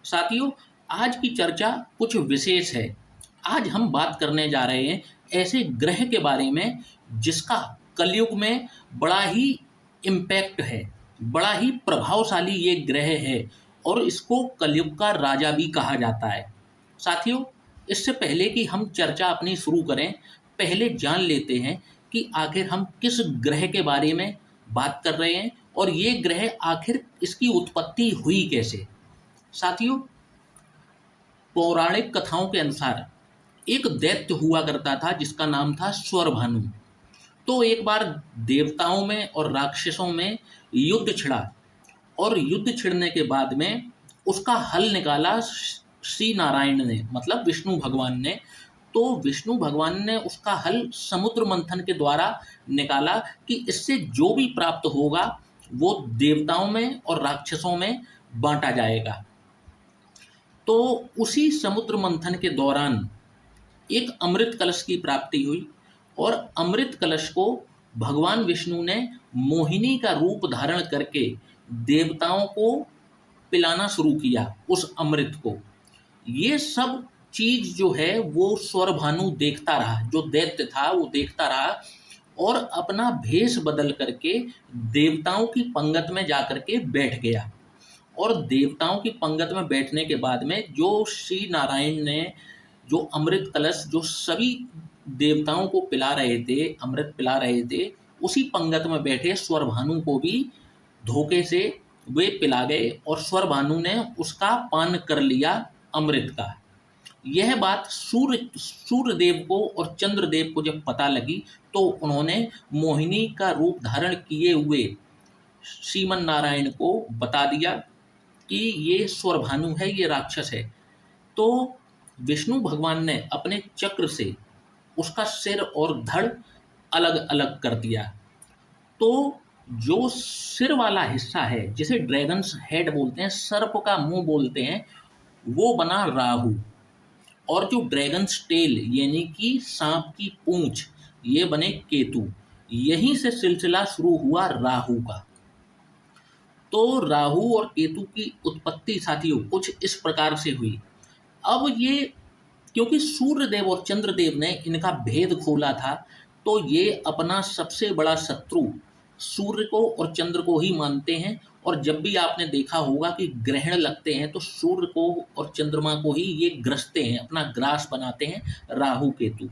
साथियों, आज की चर्चा कुछ विशेष है। आज हम बात करने जा रहे हैं ऐसे ग्रह के बारे में जिसका कलयुग में बड़ा ही इम्पैक्ट है, बड़ा ही प्रभावशाली ये ग्रह है और इसको कलयुग का राजा भी कहा जाता है। साथियों, इससे पहले कि हम चर्चा अपनी शुरू करें, पहले जान लेते हैं कि आखिर हम किस ग्रह के बारे में बात कर रहे हैं और ये ग्रह आखिर इसकी उत्पत्ति हुई कैसे। साथियों, पौराणिक कथाओं के अनुसार एक दैत्य हुआ करता था जिसका नाम था स्वरभानु। तो एक बार देवताओं में और राक्षसों में युद्ध छिड़ा और युद्ध छिड़ने के बाद में उसका हल निकाला श्री नारायण ने, मतलब विष्णु भगवान ने। तो विष्णु भगवान ने उसका हल समुद्र मंथन के द्वारा निकाला कि इससे जो भी प्राप्त होगा वो देवताओं में और राक्षसों में बांटा जाएगा। तो उसी समुद्र मंथन के दौरान एक अमृत कलश की प्राप्ति हुई और अमृत कलश को भगवान विष्णु ने मोहिनी का रूप धारण करके देवताओं को पिलाना शुरू किया उस अमृत को। ये सब चीज जो है वो स्वरभानु देखता रहा, जो दैत्य था वो देखता रहा और अपना भेष बदल करके देवताओं की पंगत में जाकर के बैठ गया। और देवताओं की पंगत में बैठने के बाद में जो श्री नारायण ने जो अमृत कलश जो सभी देवताओं को पिला रहे थे, अमृत पिला रहे थे, उसी पंगत में बैठे स्वरभानु को भी धोखे से वे पिला गए और स्वरभानु ने उसका पान कर लिया अमृत का। यह बात सूर्यदेव को और चंद्रदेव को जब पता लगी तो उन्होंने मोहिनी का रूप धारण किए हुए श्रीमन नारायण को बता दिया कि ये स्वरभानु है, ये राक्षस है। तो विष्णु भगवान ने अपने चक्र से उसका सिर और धड़ अलग अलग कर दिया। तो जो सिर वाला हिस्सा है जिसे ड्रैगन्स हेड बोलते हैं, सर्प का मुंह बोलते हैं, वो बना राहु। और जो ड्रैगन्स टेल यानी कि सांप की पूंछ, ये बने केतु। यहीं से सिलसिला शुरू हुआ राहु का। तो राहु और केतु की उत्पत्ति साथियों कुछ इस प्रकार से हुई। अब ये क्योंकि सूर्यदेव और चंद्रदेव ने इनका भेद खोला था तो ये अपना सबसे बड़ा शत्रु सूर्य को और चंद्र को ही मानते हैं। और जब भी आपने देखा होगा कि ग्रहण लगते हैं तो सूर्य को और चंद्रमा को ही ये ग्रसते हैं, अपना ग्रास बनाते हैं राहु केतु।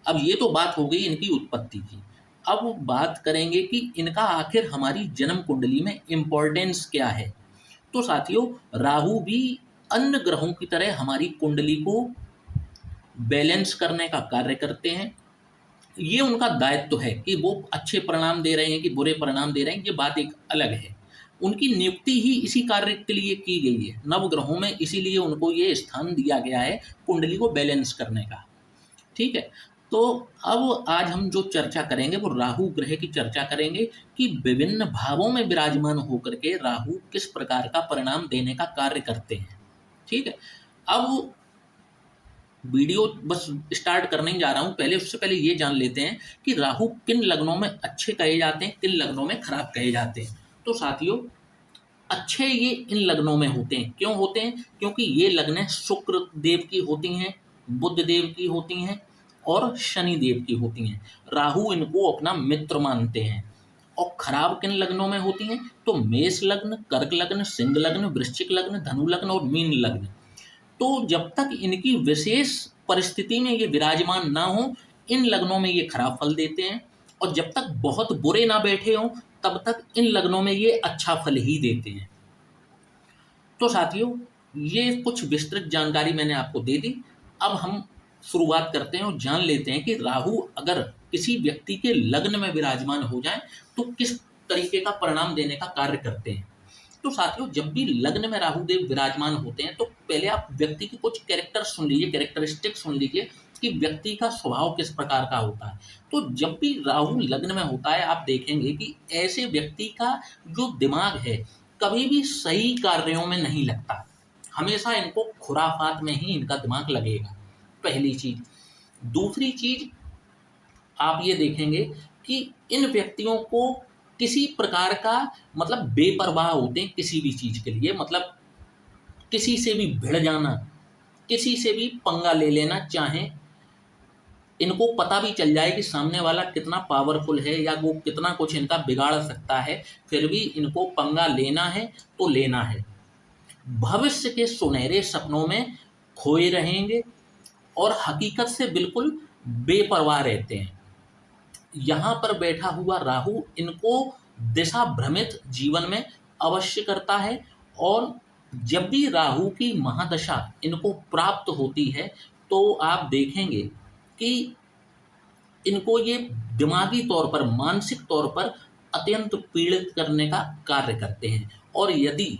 अब ये तो बात हो गई इनकी उत्पत्ति की। अब बात करेंगे कि इनका आखिर हमारी जन्म कुंडली में इम्पोर्टेंस क्या है। तो साथियों, राहु भी अन्य ग्रहों की तरह हमारी कुंडली को बैलेंस करने का कार्य करते हैं। ये उनका दायित्व है कि वो अच्छे परिणाम दे रहे हैं कि बुरे परिणाम दे रहे हैं, ये बात एक अलग है। उनकी नियुक्ति ही इसी कार्य के लिए की गई है नव ग्रहों में, इसीलिए उनको ये स्थान दिया गया है कुंडली को बैलेंस करने का। ठीक है, तो अब आज हम जो चर्चा करेंगे वो राहु ग्रह की चर्चा करेंगे कि विभिन्न भावों में विराजमान होकर के राहु किस प्रकार का परिणाम देने का कार्य करते हैं। ठीक है, अब वीडियो बस स्टार्ट करने ही जा रहा हूँ। उससे पहले ये जान लेते हैं कि राहु किन लग्नों में अच्छे कहे जाते हैं, किन लग्नों में खराब कहे जाते हैं। तो साथियों, अच्छे ये इन लग्नों में होते हैं। क्यों होते हैं? क्योंकि ये लग्नें शुक्र देव की होती हैं, बुध देव की होती हैं और शनि देव की होती हैं। राहु इनको अपना मित्र मानते हैं। और खराब किन लग्नों में होती हैं? तो मेष लग्न, कर्क लग्न, सिंह लग्न, वृश्चिक लग्न, धनु लग्न और मीन लग्न। तो जब तक इनकी विशेष परिस्थिति में ये विराजमान ना हो, इन लग्नों में ये खराब फल देते हैं। और जब तक बहुत बुरे ना बैठे हों तब तक इन लग्नों में ये अच्छा फल ही देते हैं। तो साथियों, ये कुछ विस्तृत जानकारी मैंने आपको दे दी। अब हम शुरुआत करते हैं और जान लेते हैं कि राहु अगर किसी व्यक्ति के लग्न में विराजमान हो जाए तो किस तरीके का परिणाम देने का कार्य करते हैं। तो साथियों, जब भी लग्न में राहु देव विराजमान होते हैं तो पहले आप व्यक्ति की कुछ कैरेक्टर सुन लीजिए, कैरेक्टरिस्टिक सुन लीजिए कि व्यक्ति का स्वभाव किस प्रकार का होता है। तो जब भी राहु लग्न में होता है आप देखेंगे कि ऐसे व्यक्ति का जो दिमाग है कभी भी सही कार्यों में नहीं लगता, हमेशा इनको खुराफात में ही इनका दिमाग लगेगा, पहली चीज। दूसरी चीज आप ये देखेंगे कि इन व्यक्तियों को किसी प्रकार का मतलब बेपरवाह होते हैं किसी भी चीज के लिए, मतलब किसी से भी भिड़ जाना, किसी से भी पंगा ले लेना, चाहे इनको पता भी चल जाए कि सामने वाला कितना पावरफुल है या वो कितना कुछ इनका बिगाड़ सकता है, फिर भी इनको पंगा लेना है तो लेना है। भविष्य के सुनहरे सपनों में खोए रहेंगे और हकीकत से बिल्कुल बेपरवाह रहते हैं। यहाँ पर बैठा हुआ राहु इनको दिशा भ्रमित जीवन में अवश्य करता है, और जब भी राहु की महादशा इनको प्राप्त होती है तो आप देखेंगे कि इनको ये दिमागी तौर पर, मानसिक तौर पर अत्यंत पीड़ित करने का कार्य करते हैं। और यदि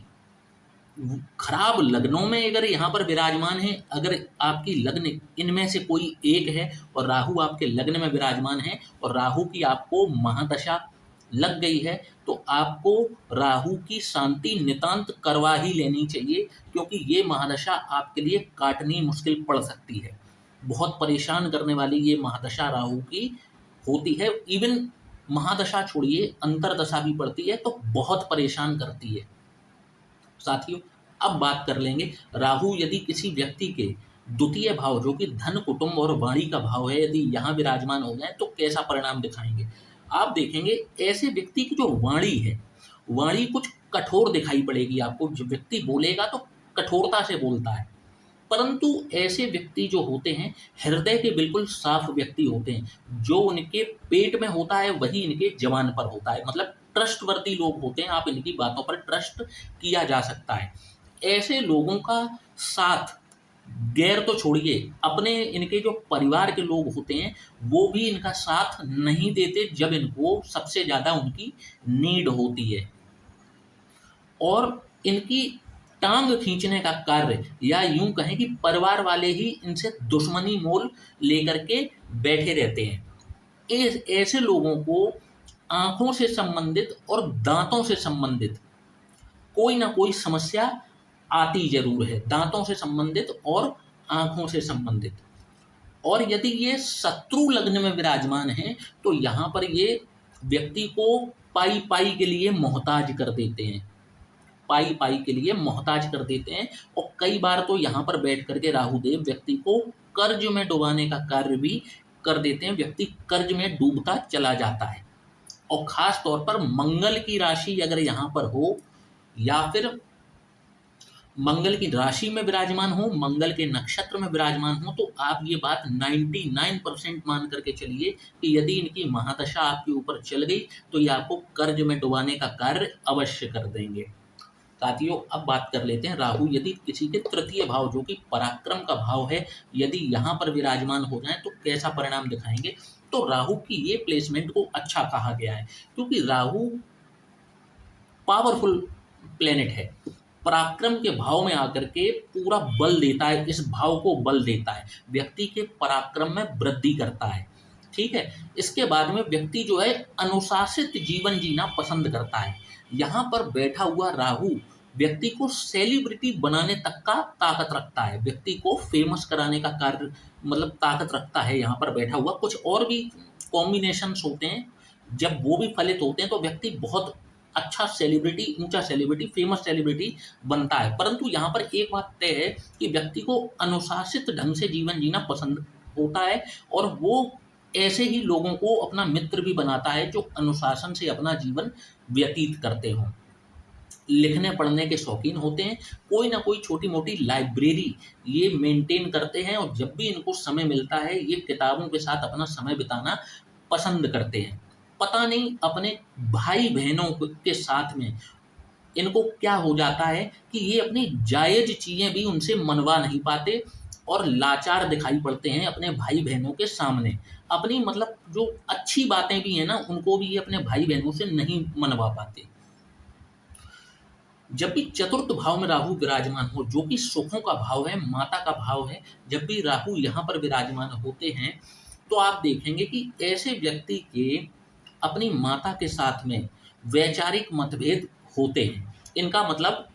खराब लग्नों में अगर यहाँ पर विराजमान है, अगर आपकी लग्न इनमें से कोई एक है और राहु आपके लग्न में विराजमान है और राहु की आपको महादशा लग गई है, तो आपको राहु की शांति नितांत करवा ही लेनी चाहिए, क्योंकि ये महादशा आपके लिए काटनी मुश्किल पड़ सकती है। बहुत परेशान करने वाली ये महादशा राहु की होती है। इवन महादशा छोड़िए, अंतरदशा भी पड़ती है तो बहुत परेशान करती है। साथियों, अब बात कर लेंगे राहु यदि किसी व्यक्ति के द्वितीय भाव, जो कि धन, कुटुंब और वाणी का भाव है, यदि यहाँ विराजमान हो जाए तो कैसा परिणाम दिखाएंगे। आप देखेंगे ऐसे व्यक्ति की जो वाणी है, वाणी कुछ कठोर दिखाई पड़ेगी आपको। जो व्यक्ति बोलेगा तो कठोरता से बोलता है, परंतु ऐसे व्यक्ति जो होते हैं हृदय के बिल्कुल साफ व्यक्ति होते हैं। जो उनके पेट में होता है वही इनके जबान पर होता है, मतलब ट्रस्टवर्दी लोग होते हैं। आप इनकी बातों पर ट्रस्ट किया जा सकता है। ऐसे लोगों का साथ, गैर तो छोड़िए, अपने इनके जो परिवार के लोग होते हैं वो भी इनका साथ नहीं देते जब इनको सबसे ज़्यादा उनकी नीड होती है। और इनकी टांग खींचने का कार्य, या यूं कहें कि परिवार वाले ही इनसे दुश्मनी मोल लेकर के बैठे रहते हैं। ऐसे लोगों को आंखों से संबंधित और दांतों से संबंधित कोई ना कोई समस्या आती जरूर है, दांतों से संबंधित और आंखों से संबंधित। और यदि ये शत्रु लग्न में विराजमान है तो यहाँ पर ये व्यक्ति को पाई पाई के लिए मोहताज कर देते हैं, पाई पाई के लिए मोहताज कर देते हैं। और कई बार तो यहाँ पर बैठ करके राहुदेव व्यक्ति को कर्ज में डुबाने का कार्य भी कर देते हैं। व्यक्ति कर्ज में डूबता चला जाता है। और खास तौर पर मंगल की राशि अगर यहाँ पर हो, या फिर मंगल की राशि में विराजमान हो, मंगल के नक्षत्र में विराजमान हो, तो आप ये बात 99% मान करके चलिए कि यदि इनकी महादशा आपके ऊपर चल गई तो ये आपको कर्ज में डुबाने का कार्य अवश्य कर देंगे। साथियों, अब बात कर लेते हैं राहु यदि किसी के तृतीय भाव, जो कि पराक्रम का भाव है, यदि यहाँ पर विराजमान हो जाए तो कैसा परिणाम दिखाएंगे। तो राहु की ये प्लेसमेंट को अच्छा कहा गया है, क्योंकि राहु पावरफुल प्लेनेट है। पराक्रम के भाव में आकर के पूरा बल देता है, इस भाव को बल देता है, व्यक्ति के पराक्रम में वृद्धि करता है। ठीक है। इसके बाद में व्यक्ति जो है अनुशासित जीवन जीना पसंद करता है। यहाँ पर बैठा हुआ राहु व्यक्ति को सेलिब्रिटी बनाने तक का ताकत रखता है, व्यक्ति को फेमस कराने का कार्य, मतलब ताकत रखता है यहाँ पर बैठा हुआ। कुछ और भी कॉम्बिनेशंस होते हैं, जब वो भी फलित होते हैं तो व्यक्ति बहुत अच्छा सेलिब्रिटी, ऊंचा सेलिब्रिटी, फेमस सेलिब्रिटी बनता है। परंतु यहाँ पर एक बात तय है कि व्यक्ति को अनुशासित ढंग से जीवन जीना पसंद होता है, और वो ऐसे ही लोगों को अपना मित्र भी बनाता है जो अनुशासन से अपना जीवन व्यतीत करते हों, लिखने पढ़ने के शौकीन होते हैं, कोई ना कोई छोटी मोटी लाइब्रेरी ये मेंटेन करते हैं, और जब भी इनको समय मिलता है ये किताबों के साथ अपना समय बिताना पसंद करते हैं। पता नहीं अपने भाई बहनों के साथ में इनको क्या हो जाता है कि ये अपनी जायज़ चीज़ें भी उनसे मनवा नहीं पाते और लाचार दिखाई पड़ते हैं अपने भाई बहनों के सामने। अपनी मतलब जो अच्छी बातें भी हैं ना, उनको भी ये अपने भाई बहनों से नहीं मनवा पाते। जब भी चतुर्थ भाव में राहु विराजमान हो, जो कि सुखों का भाव है, माता का भाव है, जब भी राहु यहाँ पर विराजमान होते हैं तो आप देखेंगे कि ऐसे व्यक्ति के अपनी माता के साथ में वैचारिक मतभेद होते हैं। इनका मतलब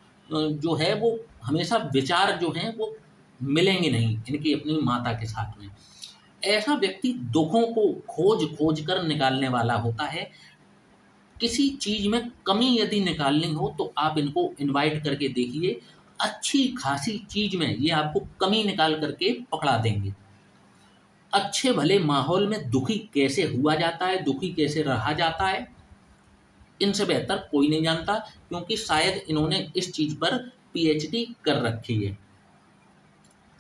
जो है वो हमेशा विचार जो हैं वो मिलेंगे नहीं इनकी अपनी माता के साथ में। ऐसा व्यक्ति दुखों को खोज खोज कर निकालने वाला होता है। किसी चीज़ में कमी यदि निकालनी हो तो आप इनको इनवाइट करके देखिए, अच्छी खासी चीज में ये आपको कमी निकाल करके पकड़ा देंगे। अच्छे भले माहौल में दुखी कैसे हुआ जाता है, दुखी कैसे रहा जाता है, इनसे बेहतर कोई नहीं जानता, क्योंकि शायद इन्होंने इस चीज पर पीएचडी कर रखी है।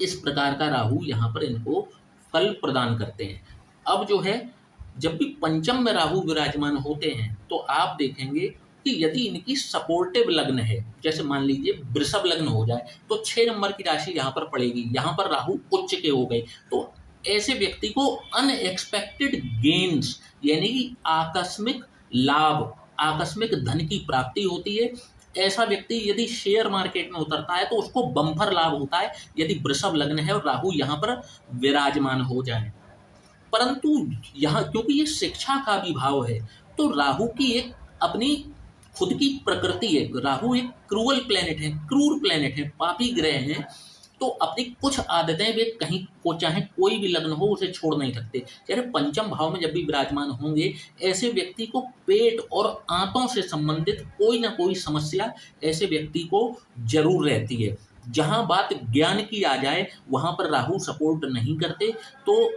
इस प्रकार का राहु यहाँ पर इनको फल प्रदान करते हैं। अब जो है, जब भी पंचम में राहु विराजमान होते हैं तो आप देखेंगे कि यदि इनकी सपोर्टिव लग्न है, जैसे मान लीजिए वृषभ लग्न हो जाए, तो 6 नंबर की राशि यहाँ पर पड़ेगी, यहाँ पर राहु उच्च के हो गए, तो ऐसे व्यक्ति को अनएक्सपेक्टेड गेन्स यानी कि आकस्मिक लाभ, आकस्मिक धन की प्राप्ति होती है। ऐसा व्यक्ति यदि शेयर मार्केट में उतरता है तो उसको बम्पर लाभ होता है, यदि वृषभ लग्न है और राहु यहाँ पर विराजमान हो जाए। परंतु यहाँ क्योंकि ये शिक्षा का भी भाव है, तो राहु की एक अपनी खुद की प्रकृति है। राहु एक क्रूअल प्लेनेट है, क्रूर प्लेनेट है, पापी ग्रह है, तो अपनी कुछ आदतें वे कहीं को चाहे कोई भी लग्न हो उसे छोड़ नहीं सकते। चाहे पंचम भाव में जब भी विराजमान होंगे, ऐसे व्यक्ति को पेट और आंतों से संबंधित कोई ना कोई समस्या ऐसे व्यक्ति को जरूर रहती है। जहां बात ज्ञान की आ जाए वहां पर राहु सपोर्ट नहीं करते, तो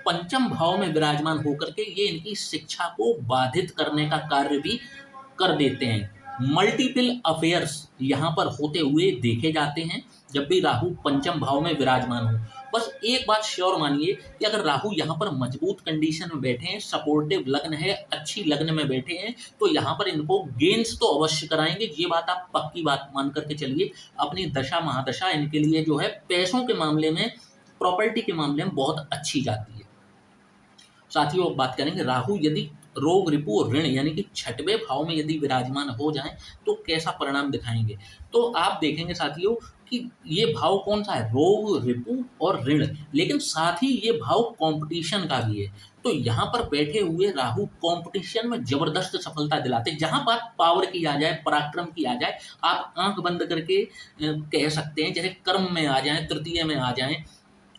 पंचम भाव में विराजमान होकर के ये इनकी शिक्षा को बाधित करने का कार्य भी कर देते हैं। मल्टीपल अफेयर्स यहाँ पर होते हुए देखे जाते हैं जब भी राहु पंचम भाव में विराजमान हो। बस एक बात श्योर मानिए कि अगर राहु यहाँ पर मजबूत कंडीशन में बैठे हैं, सपोर्टिव लग्न है, अच्छी लग्न में बैठे हैं, तो यहाँ पर इनको गेंस तो अवश्य कराएंगे। ये बात आप पक्की बात मान करके चलिए। अपनी दशा महादशा इनके लिए जो है पैसों के मामले में, प्रॉपर्टी के मामले में बहुत अच्छी जाती है। साथियों, अब बात करेंगे राहु यदि रोग रिपु और ऋण यानी कि छठवें भाव में यदि विराजमान हो जाएं तो कैसा परिणाम दिखाएंगे। तो आप देखेंगे साथियों कि ये भाव कौन सा है, रोग रिपु और ऋण, लेकिन साथ ही ये भाव कंपटीशन का भी है। तो यहाँ पर बैठे हुए राहु कंपटीशन में जबरदस्त सफलता दिलाते हैं। जहां बात पावर की आ जाए, पराक्रम की आ जाए, आप आंख बंद करके कह सकते हैं, जैसे कर्म में आ जाए, तृतीय में आ जाए,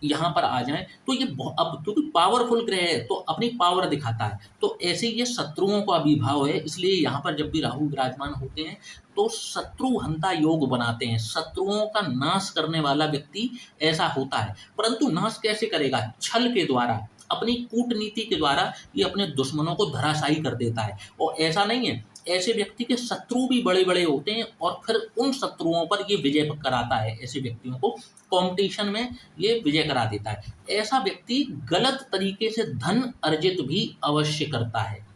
यहाँ पर आ जाए, तो ये अब क्योंकि पावरफुल ग्रह है तो अपनी पावर दिखाता है। तो ऐसे ये शत्रुओं का भी भाव है, इसलिए यहाँ पर जब भी राहु विराजमान होते हैं तो शत्रुहंता योग बनाते हैं। शत्रुओं का नाश करने वाला व्यक्ति ऐसा होता है। परंतु नाश कैसे करेगा? छल के द्वारा, अपनी कूटनीति के द्वारा ये अपने दुश्मनों को धराशायी कर देता है। और ऐसा नहीं है, ऐसे व्यक्ति के शत्रु भी बड़े बड़े होते हैं और फिर उन शत्रुओं पर ये विजय कराता है। ऐसे व्यक्तियों को कंपटीशन में ये विजय करा देता है। ऐसा व्यक्ति गलत तरीके से धन अर्जित भी अवश्य करता है,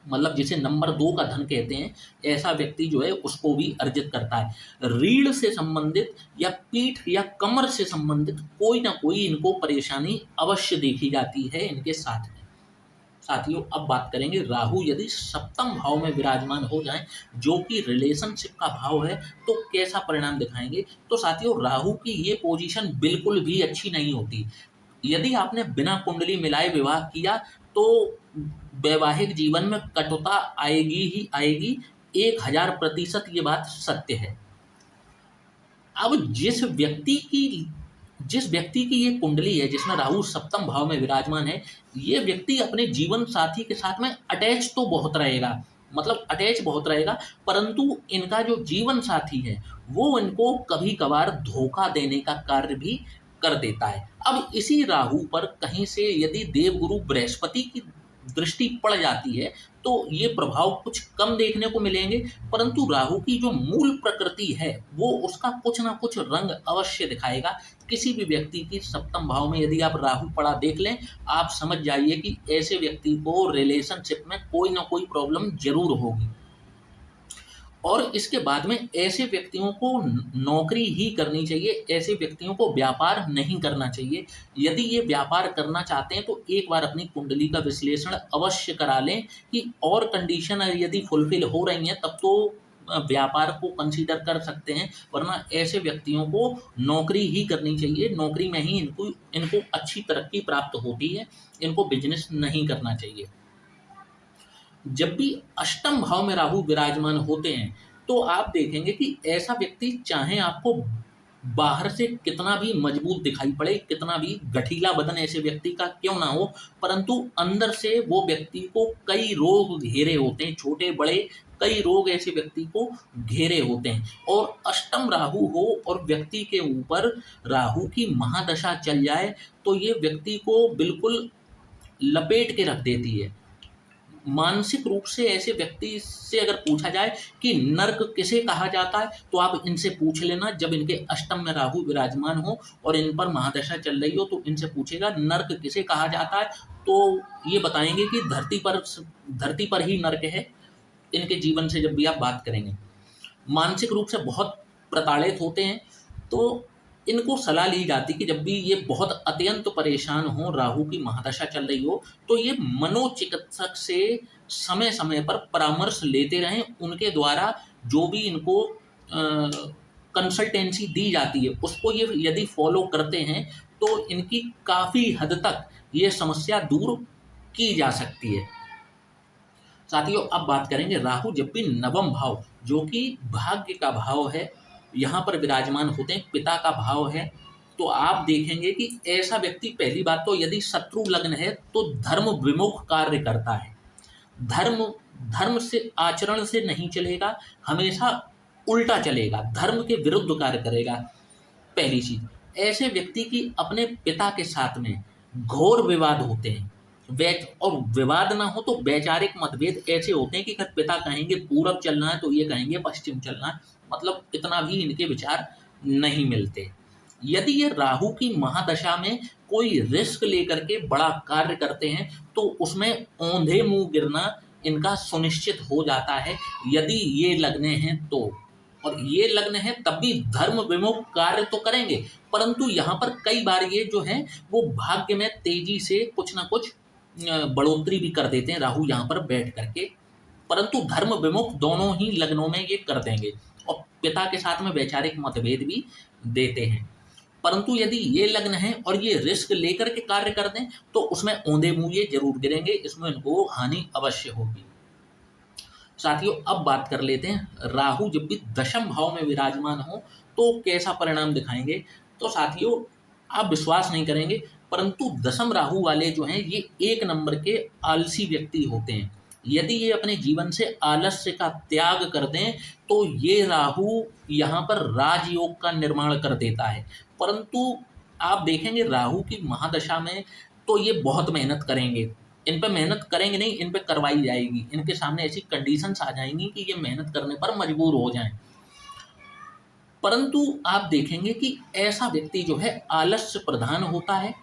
मतलब जिसे नंबर 2 का धन कहते हैं, ऐसा व्यक्ति जो है उसको भी अर्जित करता है। रीढ़ से संबंधित या पीठ या कमर से संबंधित कोई ना कोई इनको परेशानी अवश्य देखी जाती है इनके साथ में। साथियों, अब बात करेंगे राहु यदि सप्तम भाव में विराजमान हो जाएं, जो कि रिलेशनशिप का भाव है, तो कैसा परिणाम दिखाएंगे। तो साथियों, राहु की ये पोजीशन बिल्कुल भी अच्छी नहीं होती। यदि आपने बिना कुंडली मिलाए विवाह किया तो वैवाहिक जीवन में कटुता आएगी ही आएगी, 1000% ये बात सत्य है। अब जिस व्यक्ति की ये कुंडली है जिसमें राहु सप्तम भाव में विराजमान है, ये व्यक्ति अपने जीवन साथी के साथ में अटैच तो बहुत रहेगा, मतलब अटैच बहुत रहेगा, परंतु इनका जो जीवन साथी है वो इनको कभी कभार धोखा देने का कार्य भी कर देता है। अब इसी राहु पर कहीं से यदि देवगुरु बृहस्पति की दृष्टि पड़ जाती है तो ये प्रभाव कुछ कम देखने को मिलेंगे, परंतु राहु की जो मूल प्रकृति है वो उसका कुछ ना कुछ रंग अवश्य दिखाएगा। किसी भी व्यक्ति की सप्तम भाव में यदि आप राहु पड़ा देख लें, आप समझ जाइए कि ऐसे व्यक्ति को रिलेशनशिप में कोई ना कोई प्रॉब्लम जरूर होगी। और इसके बाद में ऐसे व्यक्तियों को नौकरी ही करनी चाहिए, ऐसे व्यक्तियों को व्यापार नहीं करना चाहिए। यदि ये व्यापार करना चाहते हैं तो एक बार अपनी कुंडली का विश्लेषण अवश्य करा लें कि और कंडीशन यदि फुलफिल हो रही हैं तब तो व्यापार को कंसीडर कर सकते हैं, वरना ऐसे व्यक्तियों को नौकरी ही करनी चाहिए। नौकरी में ही इनको अच्छी तरक्की प्राप्त होती है, इनको बिजनेस नहीं करना चाहिए। जब भी अष्टम भाव में राहु विराजमान होते हैं तो आप देखेंगे कि ऐसा व्यक्ति चाहे आपको बाहर से कितना भी मजबूत दिखाई पड़े, कितना भी गठीला बदन ऐसे व्यक्ति का क्यों ना हो, परंतु अंदर से वो व्यक्ति को कई रोग घेरे होते हैं, छोटे बड़े कई रोग ऐसे व्यक्ति को घेरे होते हैं। और अष्टम राहु हो और व्यक्ति के ऊपर राहु की महादशा चल जाए तो ये व्यक्ति को बिल्कुल लपेट के रख देती है। मानसिक रूप से ऐसे व्यक्ति से अगर पूछा जाए कि नर्क किसे कहा जाता है, तो आप इनसे पूछ लेना, जब इनके अष्टम में राहु विराजमान हो और इन पर महादशा चल रही हो तो इनसे पूछेगा नर्क किसे कहा जाता है, तो ये बताएंगे कि धरती पर ही नर्क है। इनके जीवन से जब भी आप बात करेंगे, मानसिक रूप से बहुत प्रताड़ित होते हैं, तो इनको सलाह ली जाती कि जब भी ये बहुत अत्यंत परेशान हो, राहु की महादशा चल रही हो, तो ये मनोचिकित्सक से समय समय पर परामर्श लेते रहें। उनके द्वारा जो भी इनको कंसल्टेंसी दी जाती है उसको ये यदि फॉलो करते हैं तो इनकी काफ़ी हद तक ये समस्या दूर की जा सकती है। साथियों, अब बात करेंगे राहु जब भी नवम भाव, जो कि भाग्य का भाव है, यहाँ पर विराजमान होते हैं, पिता का भाव है, तो आप देखेंगे कि ऐसा व्यक्ति, पहली बात तो यदि शत्रु लग्न है तो धर्म विमुख कार्य करता है। धर्म से, आचरण से नहीं चलेगा, हमेशा उल्टा चलेगा, धर्म के विरुद्ध कार्य करेगा। पहली चीज, ऐसे व्यक्ति की अपने पिता के साथ में घोर विवाद होते हैं। और विवाद ना हो तो वैचारिक मतभेद ऐसे होते हैं कि अगर पिता कहेंगे पूरब चलना है तो ये कहेंगे पश्चिम चलना है, मतलब इतना भी इनके विचार नहीं मिलते। यदि ये राहु की महादशा में कोई रिस्क लेकर के बड़ा कार्य करते हैं तो उसमें औंधे मुंह गिरना इनका सुनिश्चित हो जाता है, यदि ये लग्न हैं तो। और ये लग्न है तब भी धर्म विमुख कार्य तो करेंगे, परंतु यहाँ पर कई बार ये जो है वो भाग्य में तेजी से कुछ ना कुछ बढ़ोतरी भी कर देते हैं राहु यहाँ पर बैठ करके, परंतु धर्म विमुख दोनों ही लग्नों में ये कर देंगे और पिता के साथ में वैचारिक मतभेद भी देते हैं। परंतु यदि ये लग्न है और ये रिस्क लेकर के कार्य कर दें तो उसमें औंधे मुंह ये जरूर गिरेंगे, इसमें इनको हानि अवश्य होगी। साथियों, अब बात कर लेते हैं राहु जब भी दशम भाव में विराजमान हो तो कैसा परिणाम दिखाएंगे। तो साथियों, आप विश्वास नहीं करेंगे, परंतु दशम राहु वाले जो हैं ये एक नंबर के आलसी व्यक्ति होते हैं। यदि ये अपने जीवन से आलस्य का त्याग कर दें तो ये राहु यहाँ पर राजयोग का निर्माण कर देता है। परंतु आप देखेंगे राहु की महादशा में तो ये बहुत मेहनत करेंगे, इन पे मेहनत करेंगे नहीं, इन पे करवाई जाएगी, इनके सामने ऐसी कंडीशंस आ जाएंगी कि ये मेहनत करने पर मजबूर हो जाएं। परंतु आप देखेंगे कि ऐसा व्यक्ति जो है आलस्य प्रधान होता है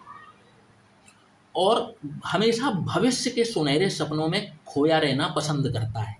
और हमेशा भविष्य के सुनहरे सपनों में खोया रहना पसंद करता है।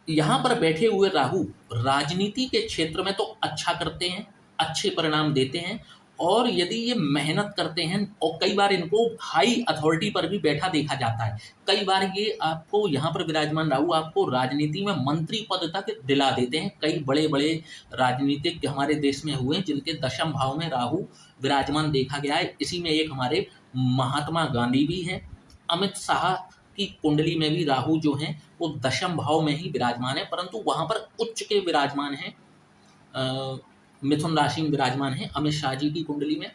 यहाँ पर बैठे हुए राहु राजनीति के क्षेत्र में तो अच्छा करते हैं, अच्छे परिणाम देते हैं, और यदि ये मेहनत करते हैं और कई बार इनको हाई अथॉरिटी पर भी बैठा देखा जाता है। कई बार ये आपको यहाँ पर विराजमान राहु आपको राजनीति में मंत्री पद तक दिला देते हैं। कई बड़े बड़े राजनीतिक हमारे देश में हुए जिनके दशम भाव में राहु विराजमान देखा गया है। इसी में एक हमारे महात्मा गांधी भी हैं। अमित शाह की कुंडली में भी राहु जो हैं वो दशम भाव में ही विराजमान है, परंतु वहाँ पर उच्च के विराजमान हैं, मिथुन राशि में विराजमान है अमित शाह जी की कुंडली में।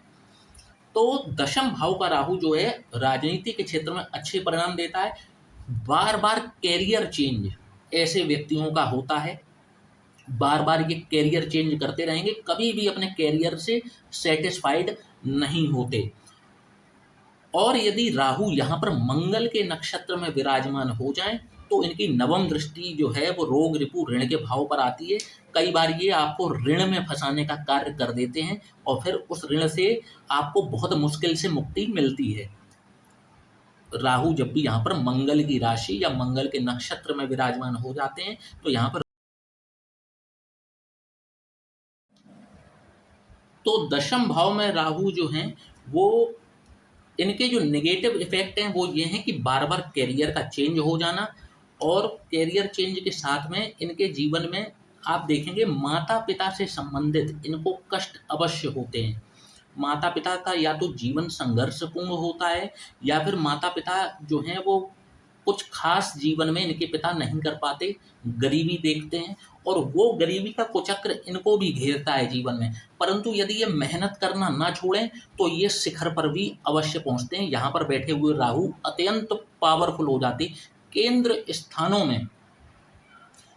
तो दशम भाव का राहु जो है राजनीति के क्षेत्र में अच्छे परिणाम देता है। बार बार कैरियर चेंज ऐसे व्यक्तियों का होता है, बार बार ये कैरियर चेंज करते रहेंगे, कभी भी अपने कैरियर से सेटिस्फाइड नहीं होते। और यदि राहु यहाँ पर मंगल के नक्षत्र में विराजमान हो जाए तो इनकी नवम दृष्टि जो है वो रोग रिपु ऋण के भाव पर आती है। कई बार ये आपको ऋण में फंसाने का कार्य कर देते हैं और फिर उस ऋण से आपको बहुत मुश्किल से मुक्ति मिलती है। राहु जब भी यहाँ पर मंगल की राशि या मंगल के नक्षत्र में विराजमान हो जाते हैं तो यहाँ पर तो दशम भाव में राहु जो हैं वो इनके जो नेगेटिव इफेक्ट हैं वो ये हैं कि बार बार कैरियर का चेंज हो जाना, और कैरियर चेंज के साथ में इनके जीवन में आप देखेंगे माता पिता से संबंधित इनको कष्ट अवश्य होते हैं। माता पिता का या तो जीवन संघर्षपूर्ण होता है या फिर माता पिता जो हैं वो कुछ खास जीवन में इनके पिता नहीं कर पाते, गरीबी देखते हैं और वो गरीबी का कुचक्र इनको भी घेरता है जीवन में। परंतु यदि ये मेहनत करना ना छोड़ें तो ये शिखर पर भी अवश्य पहुंचते हैं। यहाँ पर बैठे हुए राहु अत्यंत पावरफुल हो जाते, केंद्र स्थानों में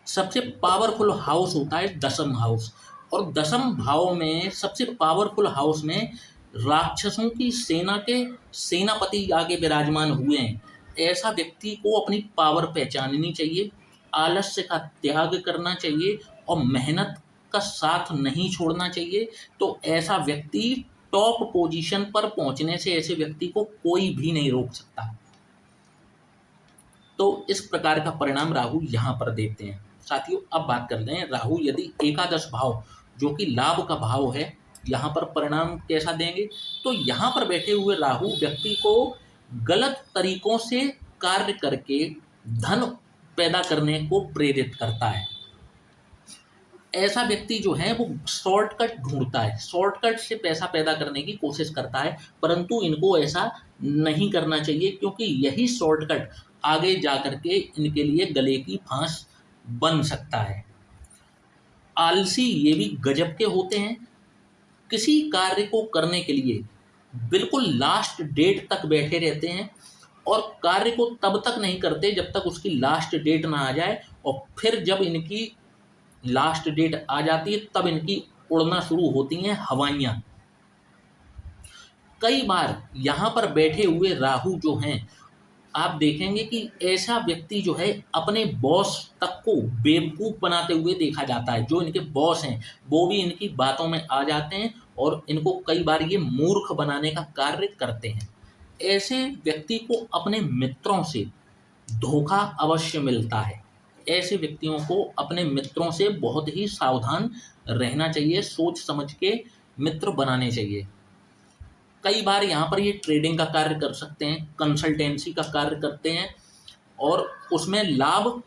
सबसे पावरफुल हाउस होता है दशम हाउस, और दशम भाव में सबसे पावरफुल हाउस में राक्षसों की सेना के सेनापति आगे विराजमान हुए हैं। ऐसा व्यक्ति को अपनी पावर पहचाननी चाहिए, आलस्य का त्याग करना चाहिए और मेहनत का साथ नहीं छोड़ना चाहिए। तो ऐसा व्यक्ति टॉप पोजीशन पर पहुंचने से ऐसे व्यक्ति को कोई भी नहीं रोक सकता। तो इस प्रकार का परिणाम राहु यहाँ पर देते हैं। साथियों, अब बात कर लें राहु यदि एकादश भाव जो कि लाभ का भाव है, यहाँ पर परिणाम कैसा देंगे। तो यहाँ पर बैठे हुए राहु व्यक्ति को गलत तरीकों से कार्य करके धन पैदा करने को प्रेरित करता है। ऐसा व्यक्ति जो है वो शॉर्टकट ढूंढता है, शॉर्टकट से पैसा पैदा करने की कोशिश करता है, परंतु इनको ऐसा नहीं करना चाहिए, क्योंकि यही शॉर्टकट आगे जाकर के इनके लिए गले की फांस बन सकता है। आलसी ये भी गजब के होते हैं। किसी कार्य को करने के लिए बिल्कुल लास्ट डेट तक बैठे रहते हैं और कार्य को तब तक नहीं करते जब तक उसकी लास्ट डेट ना आ जाए, और फिर जब इनकी लास्ट डेट आ जाती है तब इनकी उड़ना शुरू होती हैं हवाइयाँ। कई बार यहाँ पर बैठे हुए राहु जो हैं, आप देखेंगे कि ऐसा व्यक्ति जो है अपने बॉस तक को बेवकूफ़ बनाते हुए देखा जाता है। जो इनके बॉस हैं वो भी इनकी बातों में आ जाते हैं और इनको कई बार ये मूर्ख बनाने का कार्य करते हैं। ऐसे व्यक्ति को अपने मित्रों से धोखा अवश्य मिलता है। ऐसे व्यक्तियों को अपने मित्रों से बहुत ही सावधान रहना चाहिए, सोच समझ के मित्र बनाने चाहिए। कई बार यहाँ पर ये ट्रेडिंग का कार्य कर सकते हैं, कंसल्टेंसी का कार्य करते हैं और उसमें लाभ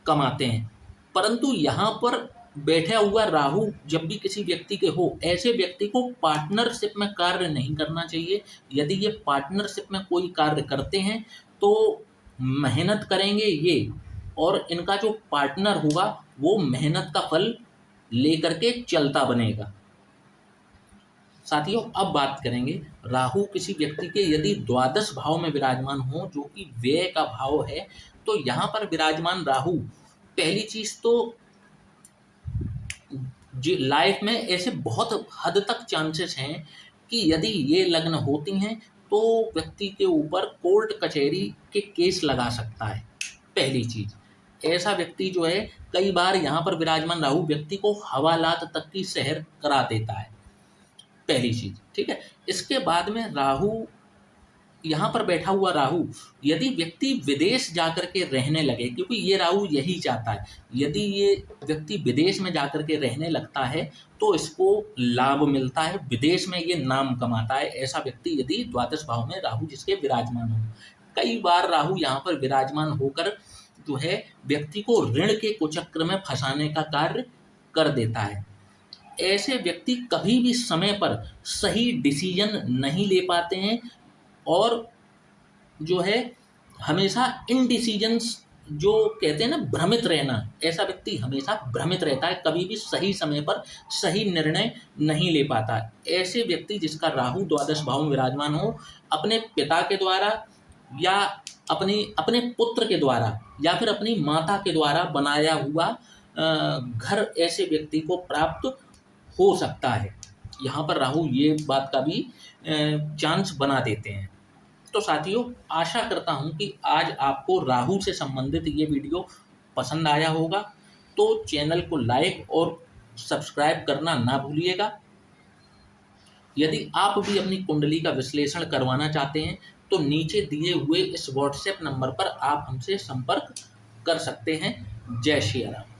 कमाते हैं। परंतु यहाँ पर बैठा हुआ राहु जब भी किसी व्यक्ति के हो, ऐसे व्यक्ति को पार्टनरशिप में कार्य नहीं करना चाहिए। यदि ये पार्टनरशिप में कोई कार्य करते हैं तो मेहनत करेंगे ये, और इनका जो पार्टनर होगा वो मेहनत का फल लेकर के चलता बनेगा। साथियों, अब बात करेंगे राहु किसी व्यक्ति के यदि द्वादश भाव में विराजमान हो जो कि व्यय का भाव है, तो यहाँ पर विराजमान राहु पहली चीज तो लाइफ में ऐसे बहुत हद तक चांसेस हैं कि यदि ये लग्न होती हैं तो व्यक्ति के ऊपर कोर्ट कचहरी के केस लगा सकता है। पहली चीज, ऐसा व्यक्ति जो है कई बार यहाँ पर विराजमान राहु व्यक्ति को हवालात तक की सहर करा देता है। पहली चीज, ठीक है। इसके बाद में राहु यहाँ पर बैठा हुआ राहु यदि व्यक्ति विदेश जाकर के रहने लगे, क्योंकि ये राहु यही चाहता है, यदि ये व्यक्ति विदेश में जाकर के रहने लगता है तो इसको लाभ मिलता है, विदेश में ये नाम कमाता है। ऐसा व्यक्ति यदि द्वादश भाव में राहु जिसके विराजमान हो, कई बार राहु यहाँ पर विराजमान होकर जो है व्यक्ति को ऋण के कुचक्र में फंसाने का कार्य कर देता है। ऐसे व्यक्ति कभी भी समय पर सही डिसीजन नहीं ले पाते हैं और जो है हमेशा इनडिसीजंस जो कहते हैं ना भ्रमित रहना, ऐसा व्यक्ति हमेशा भ्रमित रहता है, कभी भी सही समय पर सही निर्णय नहीं ले पाता। ऐसे व्यक्ति जिसका राहु द्वादश भाव में विराजमान हो, अपने पिता के द्वारा या अपने पुत्र के द्वारा या फिर अपनी माता के द्वारा बनाया हुआ घर ऐसे व्यक्ति को प्राप्त हो सकता है। यहाँ पर राहु ये बात का भी चांस बना देते हैं। तो साथियों, आशा करता हूँ कि आज आपको राहु से संबंधित ये वीडियो पसंद आया होगा। तो चैनल को लाइक और सब्सक्राइब करना ना भूलिएगा। यदि आप भी अपनी कुंडली का विश्लेषण करवाना चाहते हैं तो नीचे दिए हुए इस व्हाट्सएप नंबर पर आप हमसे संपर्क कर सकते हैं। जय श्री राम।